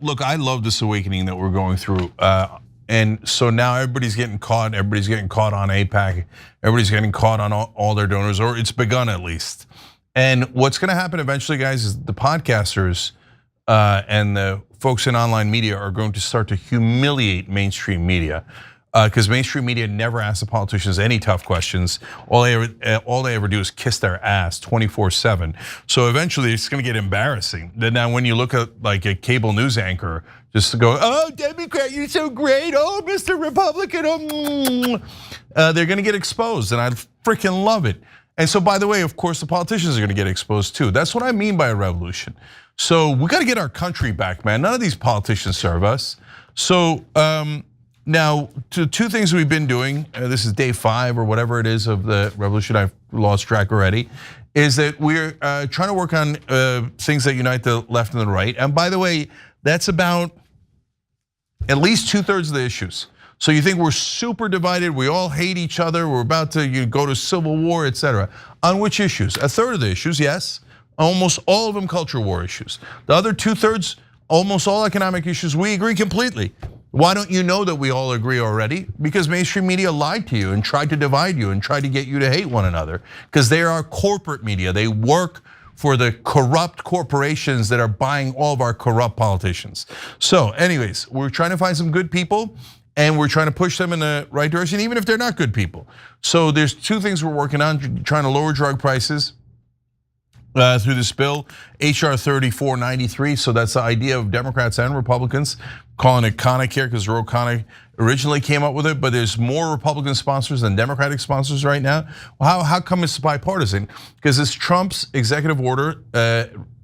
Look, I love this awakening that we're going through. And so now everybody's getting caught. Everybody's getting caught on AIPAC. Everybody's getting caught on all their donors, or it's begun at least. And what's going to happen eventually, guys, is the podcasters and the folks in online media are going to start to humiliate mainstream media. Because mainstream media never asks the politicians any tough questions. All they ever do is kiss their ass 24/7. So eventually it's going to get embarrassing. Then now when you look at like a cable news anchor, just to go, oh, Democrat, you're so great. Oh, Mr. Republican, they're going to get exposed, and I freaking love it. And so, by the way, of course, the politicians are going to get exposed too. That's what I mean by a revolution. So we got to get our country back, man. None of these politicians serve us. So. Now, two things we've been doing, this is day 5 or whatever it is of the revolution, I've lost track already, is that we're trying to work on things that unite the left and the right. And by the way, that's about at least 2/3 of the issues. So you think we're super divided, we all hate each other, we're about to go to civil war, etc. On which issues? 1/3 of the issues, yes. Almost all of them culture war issues. The other 2/3, almost all economic issues, we agree completely. Why don't you know that we all agree already? Because mainstream media lied to you and tried to divide you and tried to get you to hate one another. Because they are corporate media. They work for the corrupt corporations that are buying all of our corrupt politicians. So anyways, we're trying to find some good people and we're trying to push them in the right direction, even if they're not good people. So there's 2 things we're working on, trying to lower drug prices through this bill, HR 3493. So that's the idea of Democrats and Republicans calling it Conacare, because Ro Khanna originally came up with it, but there's more Republican sponsors than Democratic sponsors right now. Well, how come it's bipartisan? Because it's Trump's executive order,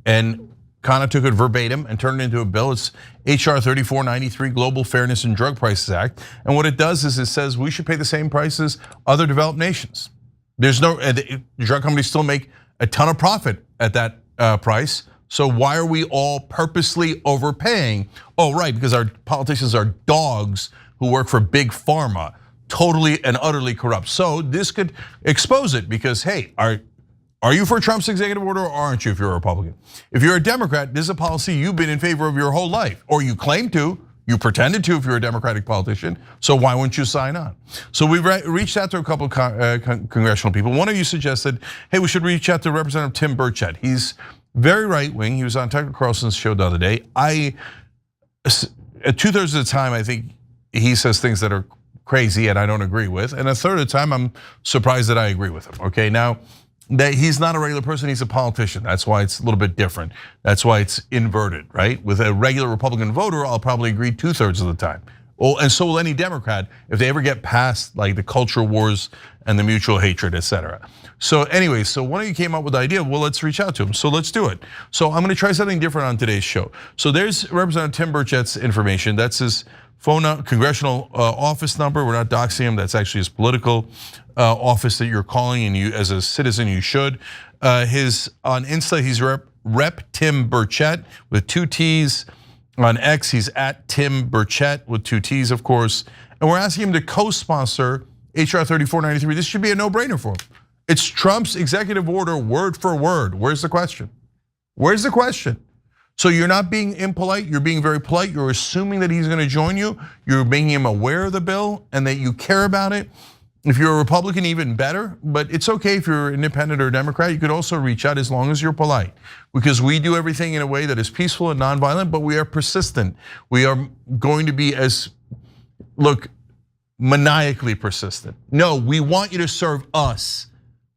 and Khanna took it verbatim and turned it into a bill. It's HR 3493, Global Fairness in Drug Prices Act. And what it does is it says we should pay the same prices other developed nations. There's no, the drug companies still make a ton of profit at that price. So why are we all purposely overpaying? Oh, right, because our politicians are dogs who work for big pharma, totally and utterly corrupt. So this could expose it because, hey, are you for Trump's executive order or aren't you if you're a Republican? If you're a Democrat, this is a policy you've been in favor of your whole life, or you claim to, you pretended to if you're a Democratic politician, so why wouldn't you sign on? So we reached out to a couple of congressional people. One of you suggested, hey, we should reach out to Representative Tim Burchett. He's very right wing. He was on Tucker Carlson's show the other day. At 2/3 of the time, I think he says things that are crazy and I don't agree with. And 1/3 of the time, I'm surprised that I agree with him, okay? Now, that he's not a regular person, he's a politician. That's why it's a little bit different. That's why it's inverted, right? With a regular Republican voter, I'll probably agree 2/3 of the time. Well, and so will any Democrat if they ever get past like the culture wars and the mutual hatred, etc. So anyway, so one of you came up with the idea, well, let's reach out to him. So let's do it. So I'm gonna try something different on today's show. So there's Representative Tim Burchett's information. That's his phone, congressional office number. We're not doxing him. That's actually his political office that you're calling, and you, as a citizen, you should. His on Insta, he's Rep Tim Burchett with 2 T's. On X, he's at Tim Burchett with 2 T's, of course. And we're asking him to co-sponsor HR 3493. This should be a no-brainer for him. It's Trump's executive order, word for word. Where's the question? Where's the question? So you're not being impolite, you're being very polite. You're assuming that he's gonna join you. You're making him aware of the bill and that you care about it. If you're a Republican, even better, but it's okay if you're independent or Democrat. You could also reach out as long as you're polite, because we do everything in a way that is peaceful and nonviolent, but we are persistent. We are going to be maniacally persistent. No, we want you to serve us.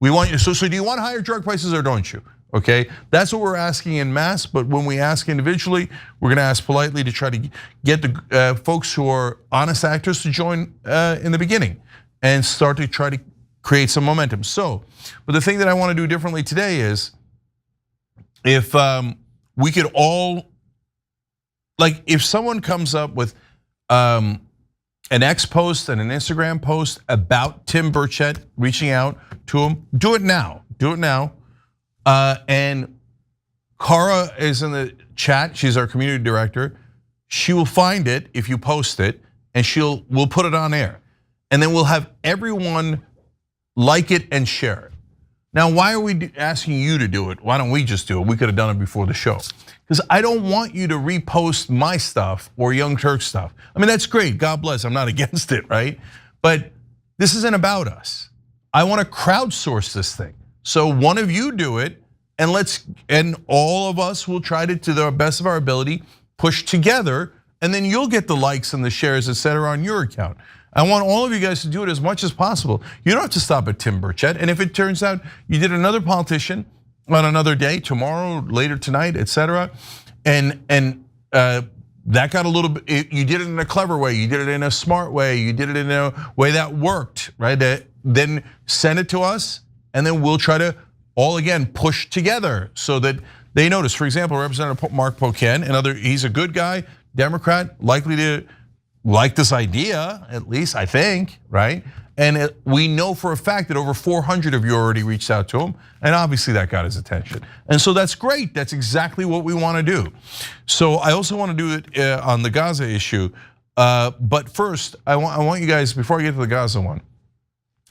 We want you, so do you want higher drug prices or don't you? Okay, that's what we're asking en masse, but when we ask individually, we're gonna ask politely to try to get the folks who are honest actors to join in the beginning and start to try to create some momentum. So, but the thing that I wanna do differently today is, if we could all, like if someone comes up with an X post and an Instagram post about Tim Burchett reaching out to him, do it now, do it now. And Cara is in the chat, she's our community director. She will find it if you post it, and we'll put it on air. And then we'll have everyone like it and share it. Now, why are we asking you to do it? Why don't we just do it? We could have done it before the show. Because I don't want you to repost my stuff or Young Turks stuff. I mean, that's great, God bless, I'm not against it, right? But this isn't about us. I want to crowdsource this thing. So one of you do it, and all of us will try to the best of our ability, push together, and then you'll get the likes and the shares, etc., on your account. I want all of you guys to do it as much as possible. You don't have to stop at Tim Burchett. And if it turns out you did another politician on another day, tomorrow, later tonight, etc., and that got a little bit, you did it in a clever way, you did it in a smart way, you did it in a way that worked, right? Then send it to us, and then we'll try to all again push together so that they notice. For example, Representative Mark Pocan, he's a good guy, Democrat, likely to like this idea, at least I think, right? And we know for a fact that over 400 of you already reached out to him, and obviously that got his attention. And so that's great, that's exactly what we wanna do. So I also wanna do it on the Gaza issue, but first, I want you guys, before I get to the Gaza one,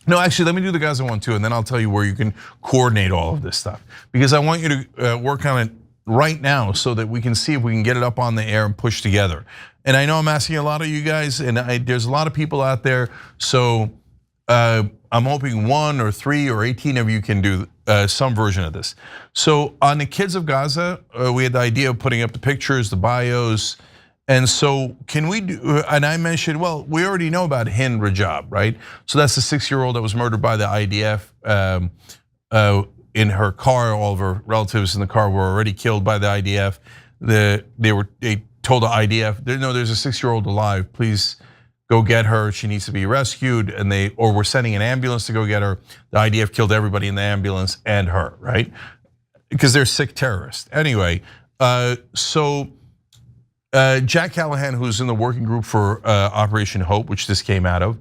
no, actually, let me do the Gaza one too, and then I'll tell you where you can coordinate all of this stuff. Because I want you to work on it right now so that we can see if we can get it up on the air and push together. And I know I'm asking a lot of you guys, and there's a lot of people out there, so I'm hoping 1 or 3 or 18 of you can do some version of this. So on the Kids of Gaza, we had the idea of putting up the pictures, the bios, and so can we do, and I mentioned, well, we already know about Hind Rajab, right? So that's the 6-year-old that was murdered by the IDF in her car. All of her relatives in the car were already killed by the IDF. They told the IDF, no, there's a 6-year-old alive, please go get her, she needs to be rescued, and or we're sending an ambulance to go get her. The IDF killed everybody in the ambulance and her, right? Because they're sick terrorists. Anyway, so Jack Callahan, who's in the working group for Operation Hope, which this came out of,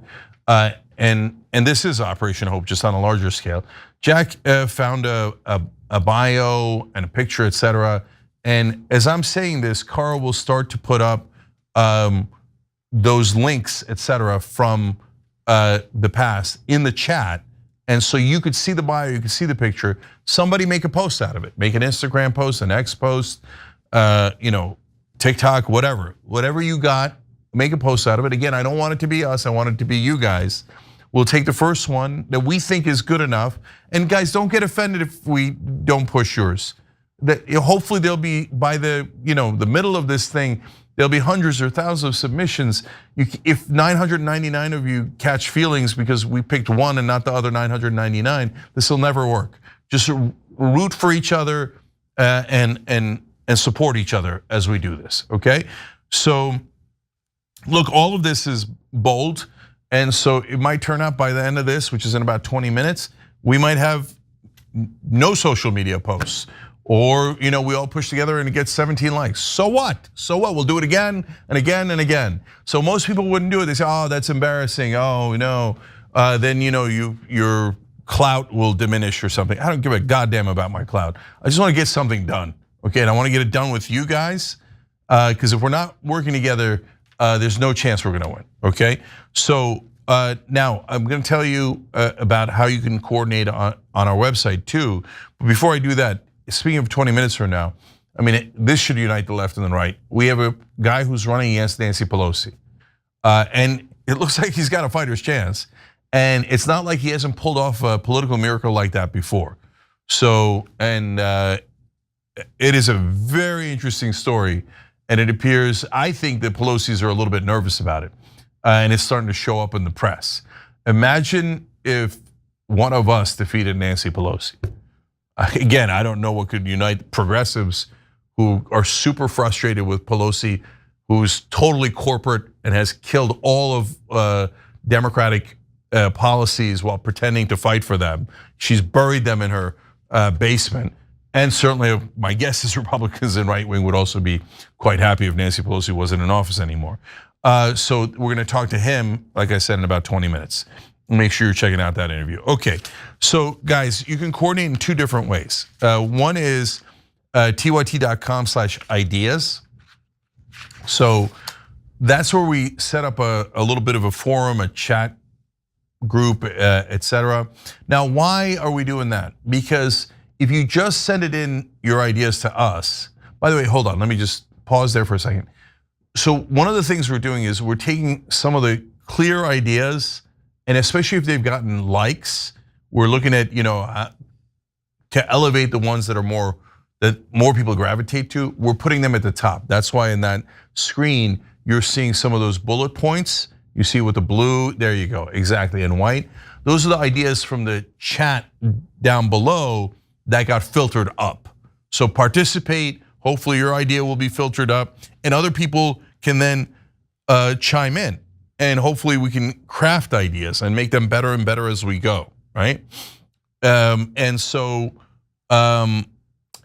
and this is Operation Hope, just on a larger scale. Jack found a bio and a picture, etc. And as I'm saying this, Carl will start to put up those links, etc., from the past in the chat. And so you could see the bio, you could see the picture. Somebody make a post out of it. Make an Instagram post, an X post, TikTok, whatever you got, make a post out of it. Again, I don't want it to be us, I want it to be you guys. We'll take the first one that we think is good enough. And guys, don't get offended if we don't push yours. That hopefully there'll be, by the the middle of this thing, there'll be hundreds or thousands of submissions. If 999 of you catch feelings because we picked one and not the other 999, this will never work. Just root for each other and support each other as we do this, okay? So look, all of this is bold, and so it might turn out by the end of this, which is in about 20 minutes, we might have no social media posts. Or we all push together and it gets 17 likes. So what? So what? We'll do it again and again and again. So most people wouldn't do it. They say, oh, that's embarrassing. Oh no. Then your clout will diminish or something. I don't give a goddamn about my clout. I just want to get something done. Okay, and I want to get it done with you guys. Because if we're not working together, there's no chance we're going to win. Okay, so now I'm going to tell you about how you can coordinate on our website too. But before I do that, speaking of 20 minutes from now, I mean, this should unite the left and the right. We have a guy who's running against Nancy Pelosi. And it looks like he's got a fighter's chance. And it's not like he hasn't pulled off a political miracle like that before. So, and it is a very interesting story. And it appears, I think that Pelosi's are a little bit nervous about it. And it's starting to show up in the press. Imagine if one of us defeated Nancy Pelosi. Again, I don't know what could unite progressives who are super frustrated with Pelosi, who's totally corporate and has killed all of Democratic policies while pretending to fight for them. She's buried them in her basement. And certainly my guess is Republicans and right wing would also be quite happy if Nancy Pelosi wasn't in office anymore. So we're gonna talk to him, like I said, in about 20 minutes. Make sure you're checking out that interview. Okay, so guys, you can coordinate in 2 different ways. One is tyt.com/ideas. So that's where we set up a little bit of a forum, a chat group, etc. Now, why are we doing that? Because if you just send it in your ideas to us, by the way, hold on, let me just pause there for a second. So one of the things we're doing is we're taking some of the clear ideas, and especially if they've gotten likes, we're looking at, to elevate the ones that more people gravitate to, we're putting them at the top. That's why in that screen, you're seeing some of those bullet points. You see with the blue, there you go, exactly, and white. Those are the ideas from the chat down below that got filtered up. So participate, hopefully your idea will be filtered up, and other people can then chime in. And hopefully we can craft ideas and make them better and better as we go, right?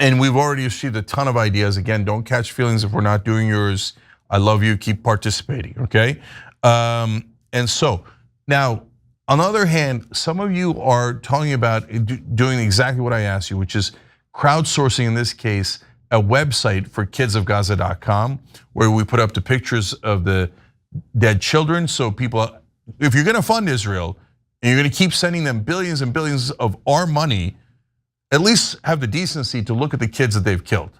And we've already received a ton of ideas. Again, don't catch feelings if we're not doing yours. I love you, keep participating, okay? And so, now, on the other hand, some of you are talking about doing exactly what I asked you, which is crowdsourcing, in this case, a website for kidsofgaza.com, where we put up the pictures of the dead children. So people, if you're gonna fund Israel, and you're gonna keep sending them billions and billions of our money, at least have the decency to look at the kids that they've killed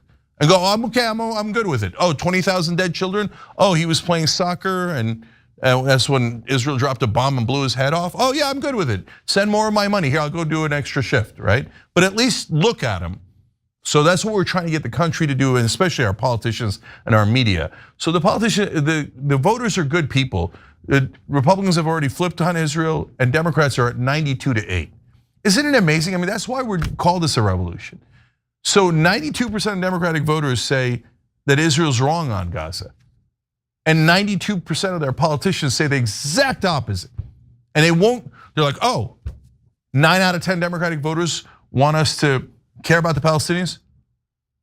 and go, oh, I'm okay, I'm good with it. Oh, 20,000 dead children? Oh, he was playing soccer and that's when Israel dropped a bomb and blew his head off. Oh yeah, I'm good with it. Send more of my money. Here, I'll go do an extra shift, right? But at least look at them. So that's what we're trying to get the country to do, and especially our politicians and our media. So the voters are good people. The Republicans have already flipped on Israel, and Democrats are at 92-8. Isn't it amazing? I mean, that's why we call this a revolution. So 92% of Democratic voters say that Israel's wrong on Gaza. And 92% of their politicians say the exact opposite. And they're like, oh, 9 out of 10 Democratic voters want us to care about the Palestinians?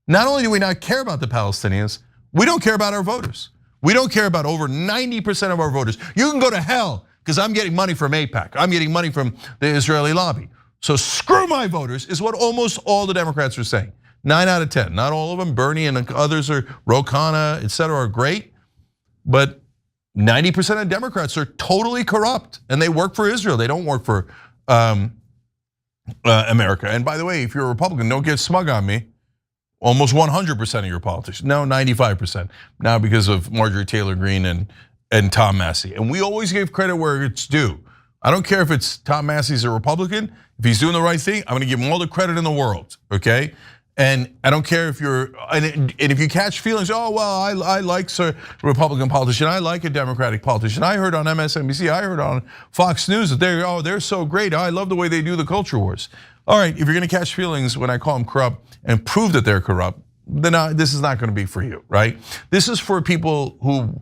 Not only do we not care about the Palestinians, we don't care about our voters. We don't care about over 90% of our voters. You can go to hell, because I'm getting money from AIPAC. I'm getting money from the Israeli lobby. So screw my voters is what almost all the Democrats are saying. 9 out of 10, not all of them. Bernie and others are, Ro Khanna, et cetera, are great. But 90% of Democrats are totally corrupt, and they work for Israel. They don't work for America. And by the way, if you're a Republican, don't get smug on me. Almost 100% of your politicians, no, 95% now because of Marjorie Taylor Greene and Tom Massey. And we always give credit where it's due. I don't care if it's Tom Massey's a Republican. If he's doing the right thing, I'm gonna give him all the credit in the world, okay? And I don't care if you're, and if you catch feelings, oh, well, I like a Republican politician, I like a Democratic politician. I heard on MSNBC, I heard on Fox News that they're so great. I love the way they do the culture wars. All right, if you're gonna catch feelings when I call them corrupt and prove that they're corrupt, then this is not gonna be for you, right? This is for people who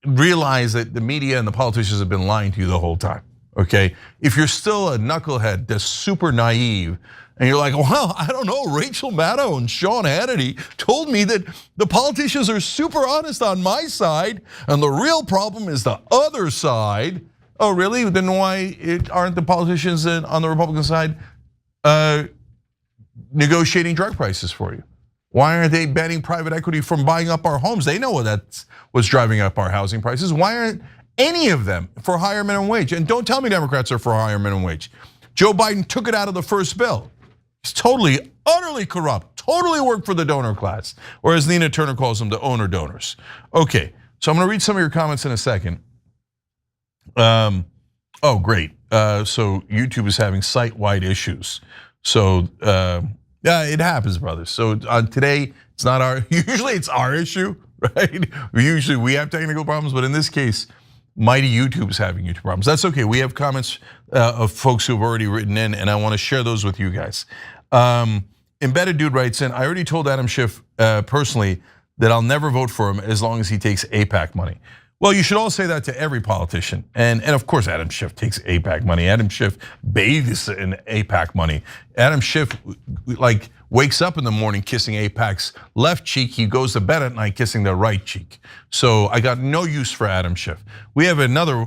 realize that the media and the politicians have been lying to you the whole time, okay? If you're still a knucklehead that's super naive, and you're like, well, I don't know, Rachel Maddow and Sean Hannity told me that the politicians are super honest on my side, and the real problem is the other side. Oh, really? Then why aren't the politicians on the Republican side negotiating drug prices for you? Why aren't they banning private equity from buying up our homes? They know that's what's driving up our housing prices. Why aren't any of them for higher minimum wage? And don't tell me Democrats are for higher minimum wage. Joe Biden took it out of the first bill. He's totally, utterly corrupt, totally worked for the donor class, or as Nina Turner calls them, the owner donors. Okay, so I'm gonna read some of your comments in a second. Oh, great. So YouTube is having site-wide issues. So yeah, it happens, brothers. So today, it's not usually it's our issue, right? Usually we have technical problems, but in this case, mighty YouTube is having YouTube problems. That's okay, we have comments of folks who have already written in, and I wanna share those with you guys. Embedded Dude writes in, I already told Adam Schiff personally that I'll never vote for him as long as he takes AIPAC money. Well, you should all say that to every politician. And of course, Adam Schiff takes AIPAC money. Adam Schiff bathes in AIPAC money. Adam Schiff wakes up in the morning kissing AIPAC's left cheek. He goes to bed at night kissing their right cheek. So I got no use for Adam Schiff. We have another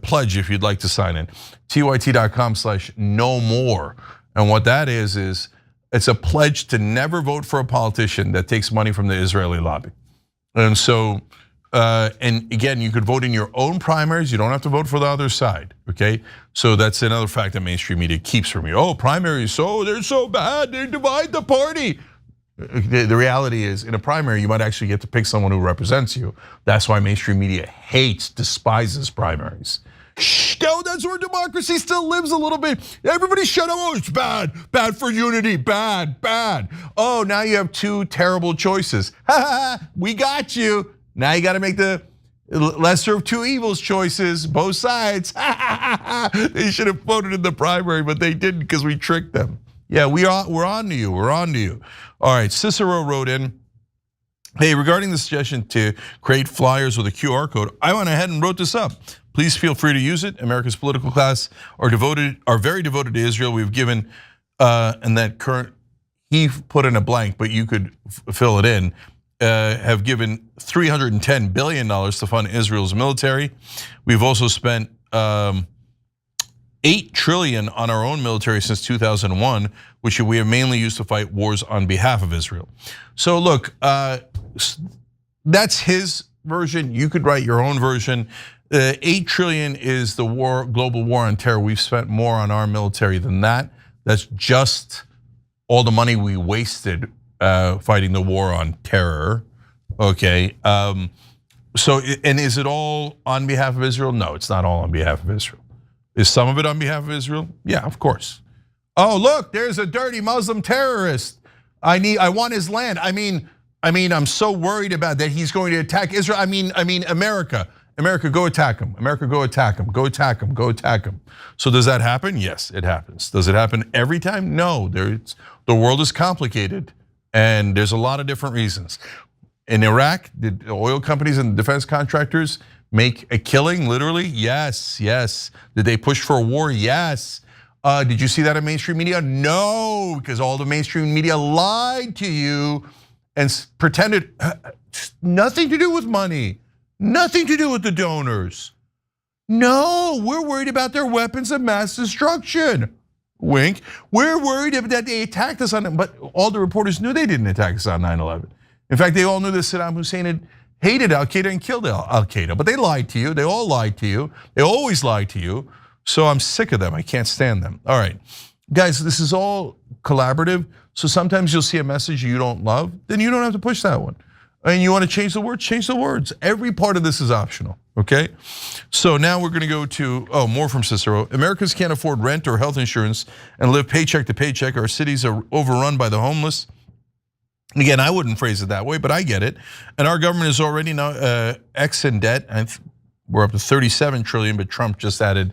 pledge if you'd like to sign in. TYT.com/no-more. And what that is it's a pledge to never vote for a politician that takes money from the Israeli lobby. And so And again, you could vote in your own primaries. You don't have to vote for the other side, okay? So that's another fact that mainstream media keeps from you. Oh, primaries, they're so bad, they divide the party. The reality is, in a primary, you might actually get to pick someone who represents you. That's why mainstream media despises primaries. No, that's where democracy still lives a little bit. Everybody shut up. Oh, it's bad. Bad for unity. Bad, bad. Oh, now you have two terrible choices. We got you. Now you got to make the lesser of two evils choices, both sides. They should have voted in the primary, but they didn't because we tricked them. Yeah, we're on to you. We're on to you. All right, Cicero wrote in, hey, regarding the suggestion to create flyers with a QR code, I went ahead and wrote this up. Please feel free to use it. America's political class are very devoted to Israel. We've given, and that current, he put in a blank, but you could fill it in, have given $310 billion to fund Israel's military. We've also spent $8 trillion on our own military since 2001, which we have mainly used to fight wars on behalf of Israel. So look, that's his version. You could write your own version. 8 trillion is the global war on terror. We've spent more on our military than that. That's just all the money we wasted fighting the war on terror. Okay, so and is it all on behalf of Israel? No, it's not all on behalf of Israel. Is some of it on behalf of Israel? Yeah, of course. Oh, look, there's a dirty Muslim terrorist. I want his land. I mean, I'm so worried about that he's going to attack Israel. I mean, America. America, go attack him. America, go attack him. Go attack him. Go attack him. So does that happen? Yes, it happens. Does it happen every time? No. The world is complicated, and there's a lot of different reasons. In Iraq, did the oil companies and defense contractors make a killing, literally? Yes, yes. Did they push for a war? Yes. Did you see that in mainstream media? No, because all the mainstream media lied to you and pretended nothing to do with money. Nothing to do with the donors. No, we're worried about their weapons of mass destruction. Wink. We're worried that they attacked us on, but all the reporters knew they didn't attack us on 9/11. In fact, they all knew that Saddam Hussein had hated Al-Qaeda and killed Al-Qaeda, but they lied to you. They all lied to you. They always lied to you. So I'm sick of them. I can't stand them. All right, guys, this is all collaborative. So sometimes you'll see a message you don't love, then you don't have to push that one. And you want to change the words? Change the words. Every part of this is optional, okay? So now we're gonna go to, more from Cicero. Americans can't afford rent or health insurance and live paycheck to paycheck. Our cities are overrun by the homeless. Again, I wouldn't phrase it that way, but I get it. And our government is already now X in debt. And we're up to 37 trillion, but Trump just added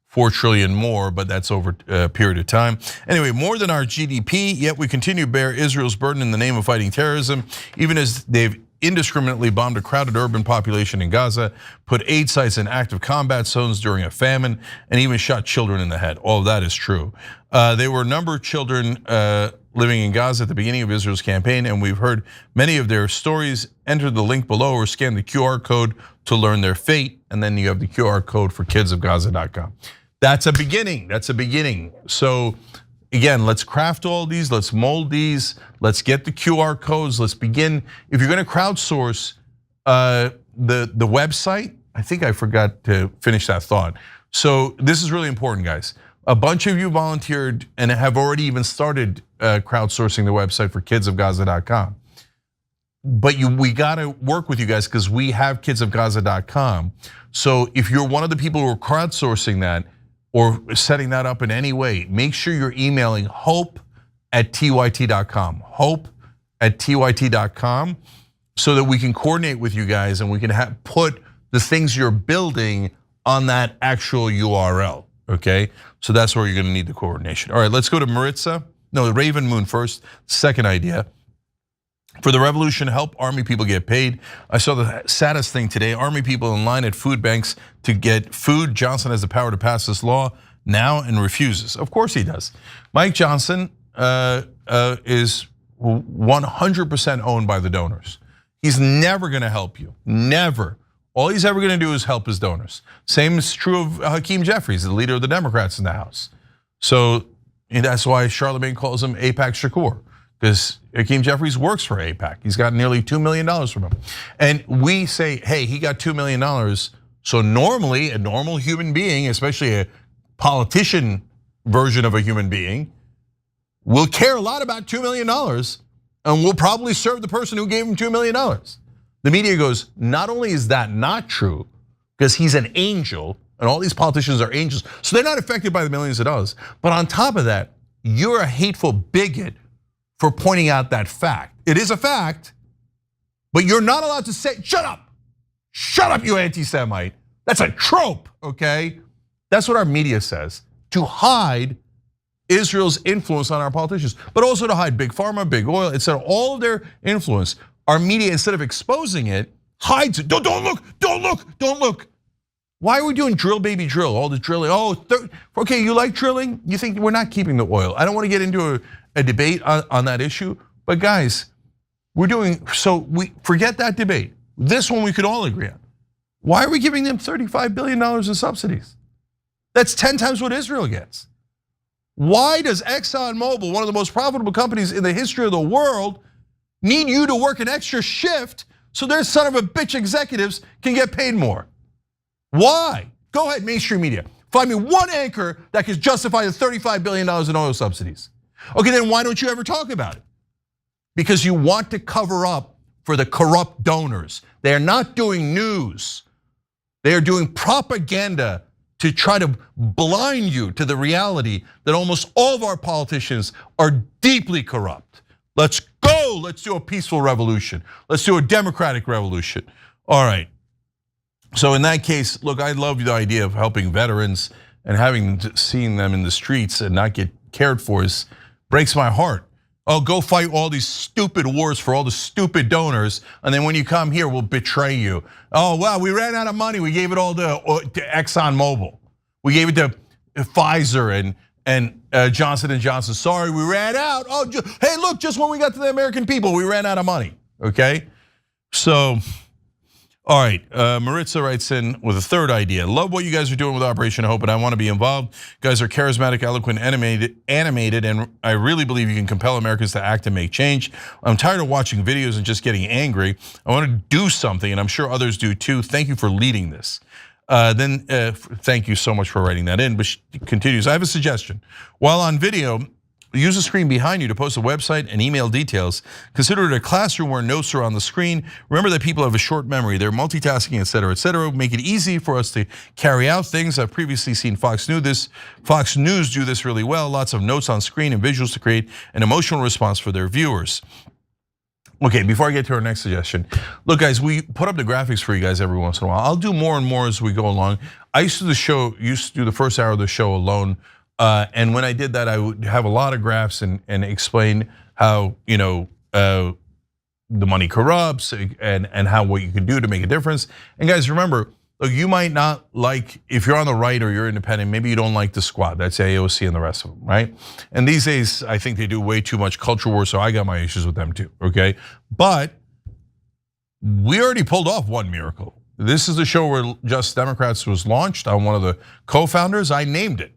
4 trillion more, but that's over a period of time. Anyway, more than our GDP, yet we continue to bear Israel's burden in the name of fighting terrorism, even as they've indiscriminately bombed a crowded urban population in Gaza, put aid sites in active combat zones during a famine, and even shot children in the head. All of that is true. There were a number of children living in Gaza at the beginning of Israel's campaign, and we've heard many of their stories. Enter the link below or scan the QR code to learn their fate, and then you have the QR code for kidsofgaza.com. That's a beginning, that's a beginning. So again, let's craft all these, let's mold these, let's get the QR codes, let's begin. If you're gonna crowdsource the website, I think I forgot to finish that thought. So this is really important, guys. A bunch of you volunteered and have already even started crowdsourcing the website for kidsofgaza.com. But we gotta work with you guys because we have kidsofgaza.com. So if you're one of the people who are crowdsourcing that, or setting that up in any way, make sure you're emailing hope@tyt.com, hope@tyt.com, so that we can coordinate with you guys and we can put the things you're building on that actual URL, okay? So that's where you're gonna need the coordination. All right, let's go to Maritza. No, Raven Moon first, second idea. For the revolution, help Army people get paid. I saw the saddest thing today. Army people in line at food banks to get food. Johnson has the power to pass this law now and refuses. Of course he does. Mike Johnson is 100% owned by the donors. He's never gonna help you, never. All he's ever gonna do is help his donors. Same is true of Hakeem Jeffries, the leader of the Democrats in the House. So that's why Charlemagne calls him Apex Shakur, because Hakeem Jeffries works for AIPAC. He's got nearly $2 million from him. And we say, hey, he got $2 million. So normally, a normal human being, especially a politician version of a human being, will care a lot about $2 million and will probably serve the person who gave him $2 million. The media goes, not only is that not true, because he's an angel, and all these politicians are angels, so they're not affected by the millions of dollars. But on top of that, you're a hateful bigot for pointing out that fact. It is a fact, but you're not allowed to say, shut up, you anti-Semite. That's a trope, okay? That's what our media says, to hide Israel's influence on our politicians, but also to hide big pharma, big oil, etc. All of their influence. Our media, instead of exposing it, hides it. Don't look. Why are we doing drill, baby, drill? All the drilling. Okay, you like drilling? You think we're not keeping the oil? I don't want to get into a debate on that issue, but guys, we're doing so. We forget that debate. This one we could all agree on. Why are we giving them $35 billion in subsidies? That's 10 times what Israel gets. Why does ExxonMobil, one of the most profitable companies in the history of the world, need you to work an extra shift so their son of a bitch executives can get paid more? Why? Go ahead, mainstream media. Find me one anchor that can justify the $35 billion in oil subsidies. Okay, then why don't you ever talk about it? Because you want to cover up for the corrupt donors. They are not doing news. They are doing propaganda to try to blind you to the reality that almost all of our politicians are deeply corrupt. Let's go, let's do a peaceful revolution. Let's do a democratic revolution. All right, so in that case, look, I love the idea of helping veterans and seeing them in the streets and not get cared for breaks my heart. Oh, go fight all these stupid wars for all the stupid donors, and then when you come here, we'll betray you. Oh, well, we ran out of money. We gave it all to ExxonMobil. We gave it to Pfizer and Johnson & Johnson. Sorry, we ran out. Oh, hey, look, just when we got to the American people, we ran out of money, okay? So, all right, Maritza writes in with a third idea. Love what you guys are doing with Operation Hope, and I want to be involved. You guys are charismatic, eloquent, animated, and I really believe you can compel Americans to act and make change. I'm tired of watching videos and just getting angry. I want to do something, and I'm sure others do too. Thank you for leading this. Thank you so much for writing that in, but she continues. I have a suggestion. While on video, use the screen behind you to post a website and email details. Consider it a classroom where notes are on the screen. Remember that people have a short memory. They're multitasking, et cetera, et cetera. Make it easy for us to carry out things. I've previously seen Fox News do this really well. Lots of notes on screen and visuals to create an emotional response for their viewers. Okay, before I get to our next suggestion, look guys, we put up the graphics for you guys every once in a while. I'll do more and more as we go along. I used to do the first hour of the show alone. And when I did that, I would have a lot of graphs and explain how the money corrupts and how what you can do to make a difference. And guys, remember, look, you might not like, if you're on the right or you're independent, maybe you don't like the squad. That's AOC and the rest of them, right? And these days, I think they do way too much culture war, so I got my issues with them too, okay? But we already pulled off one miracle. This is the show where Just Democrats was launched. I'm one of the co-founders. I named it.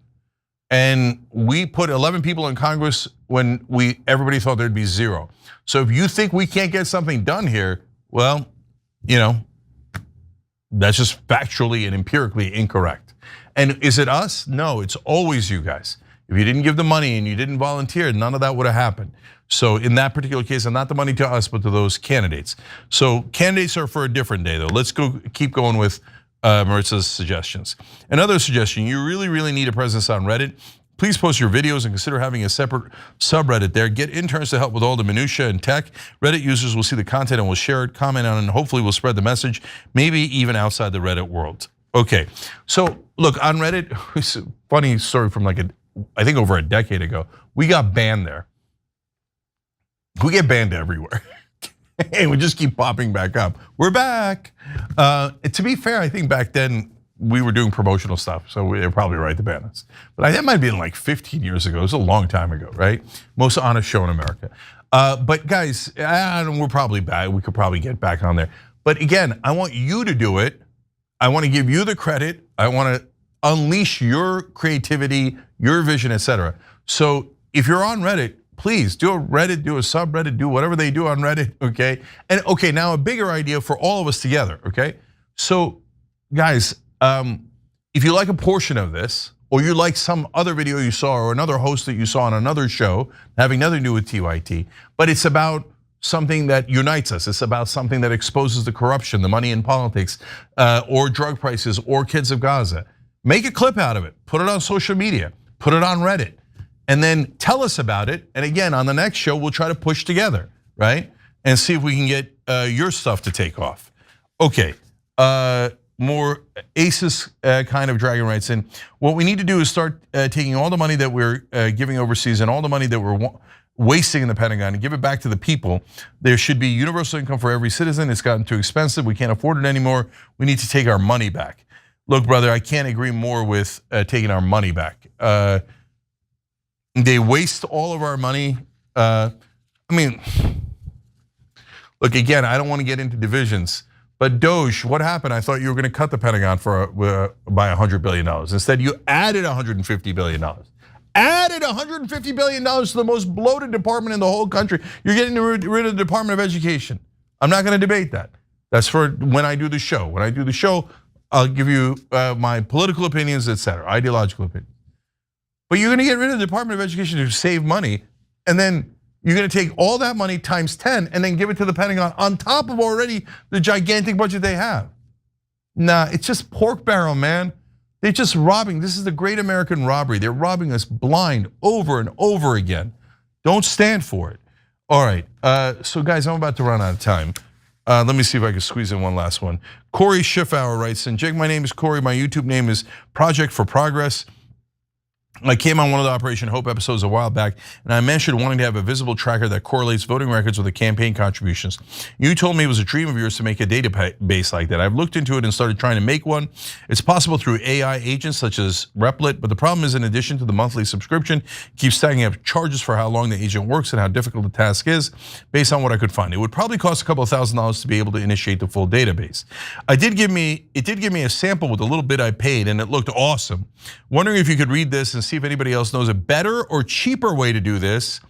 And we put 11 people in Congress when everybody thought there'd be 0. So if you think we can't get something done here, well, that's just factually and empirically incorrect. And is it us? No, it's always you guys. If you didn't give the money and you didn't volunteer, none of that would have happened. So in that particular case, and not the money to us, but to those candidates. So candidates are for a different day though. Let's keep going with Maritza's suggestions. Another suggestion, you really need a presence on Reddit. Please post your videos and consider having a separate subreddit there. Get interns to help with all the minutia and tech. Reddit users will see the content and will share it, comment on it, and hopefully will spread the message, maybe even outside the Reddit world. Okay, so look, on Reddit, it's a funny story from I think over a decade ago, we got banned there. We get banned everywhere. And we just keep popping back up. We're back. To be fair, I think back then we were doing promotional stuff, so they're probably right to ban us. But that might have been like 15 years ago. It was a long time ago, right? Most honest show in America. But guys, we're probably back. We could probably get back on there. But again, I want you to do it. I want to give you the credit. I want to unleash your creativity, your vision, et cetera. So if you're on Reddit, please do a Reddit, do a subreddit, do whatever they do on Reddit, okay? And okay, now a bigger idea for all of us together, okay? So guys, if you like a portion of this, or you like some other video you saw or another host that you saw on another show, having nothing to do with TYT, but it's about something that unites us. It's about something that exposes the corruption, the money in politics, or drug prices, or kids of Gaza. Make a clip out of it, put it on social media, put it on Reddit, and then tell us about it. And again, on the next show, we'll try to push together, right? And see if we can get your stuff to take off. Okay, more ACES kind of dragon rights in. What we need to do is start taking all the money that we're giving overseas and all the money that we're wasting in the Pentagon and give it back to the people. There should be universal income for every citizen. It's gotten too expensive. We can't afford it anymore. We need to take our money back. Look, brother, I can't agree more with taking our money back. They waste all of our money. I mean, look, again, I don't want to get into divisions, but Doge, what happened? I thought you were going to cut the Pentagon by $100 billion. Instead, you added $150 billion. Added $150 billion to the most bloated department in the whole country. You're getting rid of the Department of Education. I'm not going to debate that. That's for when I do the show. When I do the show, I'll give you my political opinions, etc., ideological opinions. But you're going to get rid of the Department of Education to save money, and then you're going to take all that money times 10 and then give it to the Pentagon on top of already the gigantic budget they have. Nah, it's just pork barrel, man. They're just robbing. This is the great American robbery. They're robbing us blind over and over again. Don't stand for it. All right, so guys, I'm about to run out of time. Let me see if I can squeeze in one last one. Corey Schiffauer writes in, Jake, my name is Corey. My YouTube name is Project for Progress. I came on one of the Operation Hope episodes a while back, and I mentioned wanting to have a visible tracker that correlates voting records with the campaign contributions. You told me it was a dream of yours to make a database like that. I've looked into it and started trying to make one. It's possible through AI agents such as Replit, but the problem is in addition to the monthly subscription, it keeps stacking up charges for how long the agent works and how difficult the task is based on what I could find. It would probably cost a couple of $1,000s to be able to initiate the full database. It did give me a sample with a little bit I paid, and it looked awesome. Wondering if you could read this and see if anybody else knows a better or cheaper way to do this.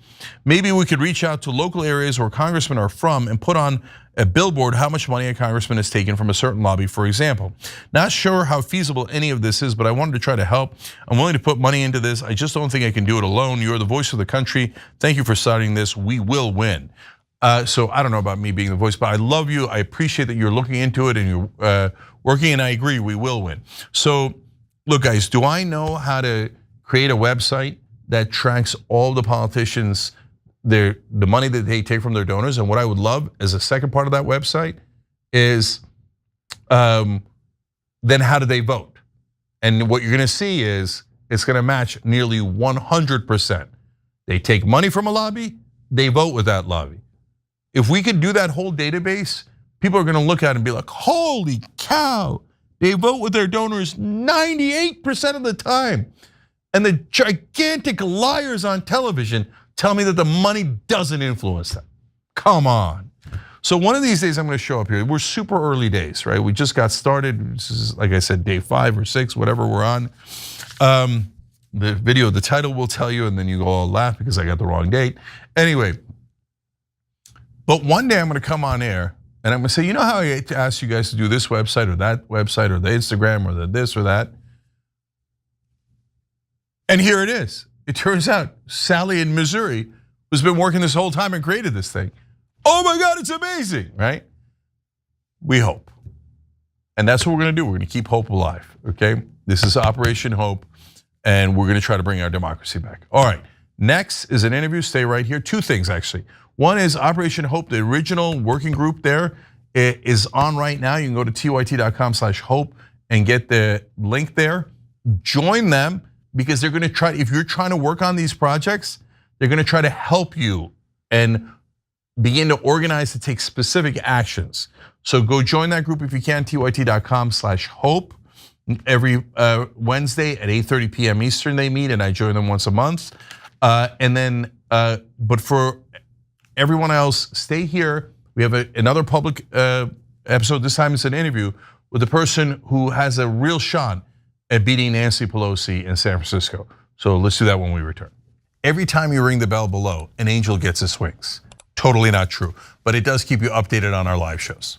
Maybe we could reach out to local areas where congressmen are from and put on a billboard how much money a congressman has taken from a certain lobby, for example. Not sure how feasible any of this is, but I wanted to try to help. I'm willing to put money into this. I just don't think I can do it alone. You're the voice of the country. Thank you for starting this. We will win. So I don't know about me being the voice, but I love you. I appreciate that you're looking into it and you're working, and I agree, we will win. So look, guys, do I know how to create a website that tracks all the politicians, the money that they take from their donors? And what I would love as a second part of that website is then how do they vote? And what you're gonna see is it's gonna match nearly 100%. They take money from a lobby, they vote with that lobby. If we could do that whole database, people are gonna look at it and be like, holy cow, they vote with their donors 98% of the time. And the gigantic liars on television tell me that the money doesn't influence them. Come on. So one of these days I'm gonna show up here. We're super early days, right? We just got started. This is, like I said, day 5 or 6, whatever we're on. The video, the title will tell you, and then you go all laugh because I got the wrong date. Anyway, but one day I'm gonna come on air and I'm gonna say, you know how I asked you guys to do this website or that website or the Instagram or the this or that? And here it is. It turns out Sally in Missouri, who's been working this whole time and created this thing. Oh my God, it's amazing, right? We hope. And that's what we're gonna do. We're gonna keep hope alive, okay? This is Operation Hope, and we're gonna try to bring our democracy back. All right, next is an interview, stay right here. 2 things actually. One is Operation Hope, the original working group there is on right now. You can go to tyt.com/hope and get the link there. Join them, because they're gonna try, if you're trying to work on these projects, they're gonna try to help you and begin to organize to take specific actions. So go join that group if you can, tyt.com/hope. Every Wednesday at 8:30 p.m. Eastern they meet, and I join them once a month. And then, but for everyone else, stay here. We have another public episode, this time it's an interview with a person who has a real shot at beating Nancy Pelosi in San Francisco. So let's do that when we return. every time you ring the bell below, an angel gets his wings. Totally not true, but it does keep you updated on our live shows.